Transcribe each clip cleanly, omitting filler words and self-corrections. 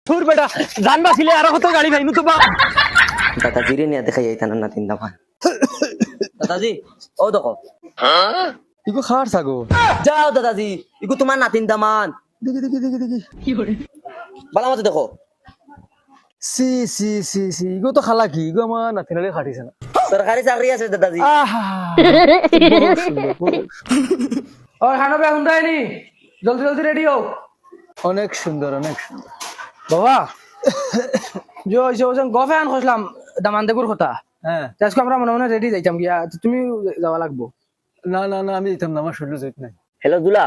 তোর বেটা জান বাঁচিলে আরো কত গাড়ি ভাইনু তো বা দাদাজি রে নিয়ে দেখা যাইতা না তিন দামান দাদাজি ও দেখো ইগো খার ছাগো যাও দাদাজি ইগো তোমার নাতিন দামান দেখি দেখি দেখি দেখি বালা মতো দেখো সি সি সি সি ইগো তো খালা কি ইগো আমার নাতিনালে খাটিছে না সরকারি চাকরি আছে দাদাজি আহা और खाना पे हुंडा है नहीं जल्दी जल्दी रेडी हो অনেক সুন্দর অনেক সুন্দর বাবা जो जो গফে আন খসলাম দামানদেগুর কথা হ্যাঁ আজকে আমরা মনে মনে রেডি যাইতাম গিয়া তুমি যাওয়া লাগবো না না না আমি যাইতাম না আমার শরীর যাইত নাই হ্যালো দুলা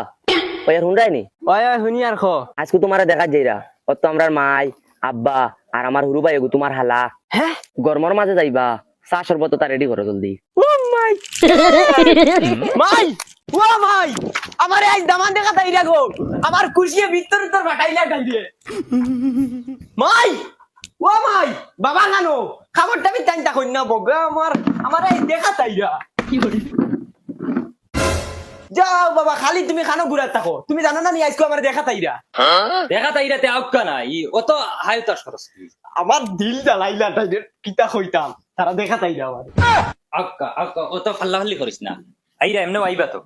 ওই আর হুন্ডাই নি ওই ওই হুনি আর খো আজকে তোমারে দেখা যাইরা অত তো আমরার মাই আব্বা আর আমার হুরু ভাই তোমার হালা হ্যাঁ গরমর মাঝে যাইবা চা শরবত তা রেডি করো জলদি ও মাই মাই ও মাই আমারে আজ দামান দেখা তাইরা গো আমার কুশিয়ে ভিতর ভিতর ফাটাইলা গাইরে মাই ও মাই বাবা গানো খাবারটা আমি টাইনটা কই না বগা আমার এই দেখা তাইরা কি করে যাও বাবা খালি তুমি খানো ঘুরা থাকো তুমি জানো না নি আজকে আমার দেখা তাইরা তে আউকা না ই অত হায়তাস করস আমার দিল জ্বালাইলা তাইরে কিতা কইতাম তারা দেখা তাইরা আমার আউকা অত ফাল্লা ফাল্লি করিস না আইরা এমনে আইবা তো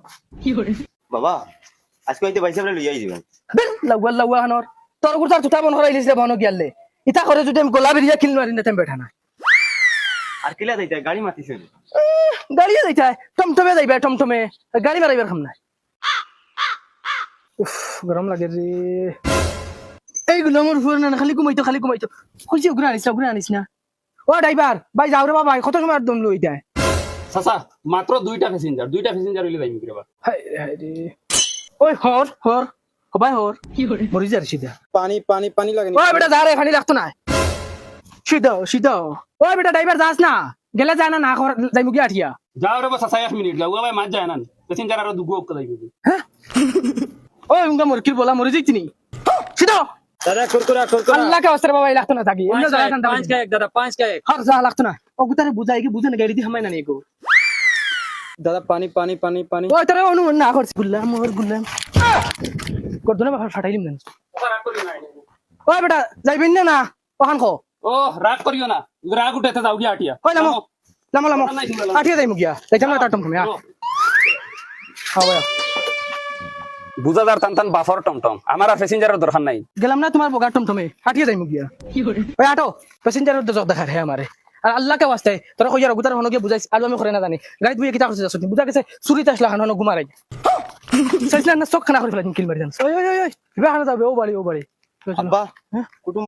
বাবা আজকে হইতে বাইসা বলে লইয়াই দিবেন লাগওয়া লাগওয়া হানোর তোর গুতার তুতা মন করাইলিস রে বনো গিয়ালে ইতা করে যদি আমি গোলা বেরিয়া কিল মারি না তেম বেঠা না আর কিলা দিতে গাড়ি মাতিছে গাড়িয়ে যাইতা টমটমে যাইবা টমটমে গাড়ি মারাইবার খাম না উফ গরম লাগে রে এইগুলো আমার ফুর না খালি ঘুমাইতো কইছি ঘুরে আনিস না ও ড্রাইভার ভাই যাও রে বাবা কত সময় দম লইতা চাচা মাত্র দুইটা প্যাসেঞ্জার হইলে যাইমি কিবা হাই হাই রে ওই হর ভাই হর কি করে মরি যা সিধা পানি লাগে ওই বেটা যা রে পানি লাগতো না সিধা ওই বেটা ড্রাইভার যাস না গেলে যায় না যাইমু কি আঠিয়া যাও রে চাচা 1 মিনিট লাগু ভাই মাছ যায় না প্যাসেঞ্জার আর দুগো অক্কা যাইবি হ্যাঁ ওই উনকা মুরকির বলা মরে যাইতিনি সিধা দাদা কুরকুরা আল্লাহ কা ওসরে বাবা লাগতো না থাকি এমনি যায় না 5 কা এক দাদা 5 কা এক হর যা লাগতো না ও গুতারে বুঝাই কি বুঝে না গাড়ি দি হামাই না নিকো দাদা পানি ওই তোরে অনু না করছ গুল্লাম করদনা বা ফাটাইলিম না ওই বেটা যাইবেন না ওখান কো ও রাগ করিও না রাগ উঠাতে যাও গিয়া আটিয়া ওই লামো আঠিয়া যাইমু গিয়া যাইতাম না টাটম কমে ভাই বুঝাদার টান বাফর টমটম আমার আর প্যাসেঞ্জারের দরকার নাই গেলাম না তোমার বগা টমটমে হাঁটিয়ে যাইমু গিয়া ওই আটো প্যাসেঞ্জারের দরজা দেখা হে আমারে আর আল্লাহ কে ওয়াস্তে তোরা কইয়া গুতার হনো গিয়ে বুঝাইছ আর আমি করে না জানি গাড়ি বুইয়া কিতা করছিস আসলে বুঝা গেছে চুরিতে আসলা হানো ঘুমারাই সাইছলা না চোখ খানা করে ফেলাম কিল মারি জান ওই বিবাহ না যাবে ও বাড়ি আব্বা কুটুম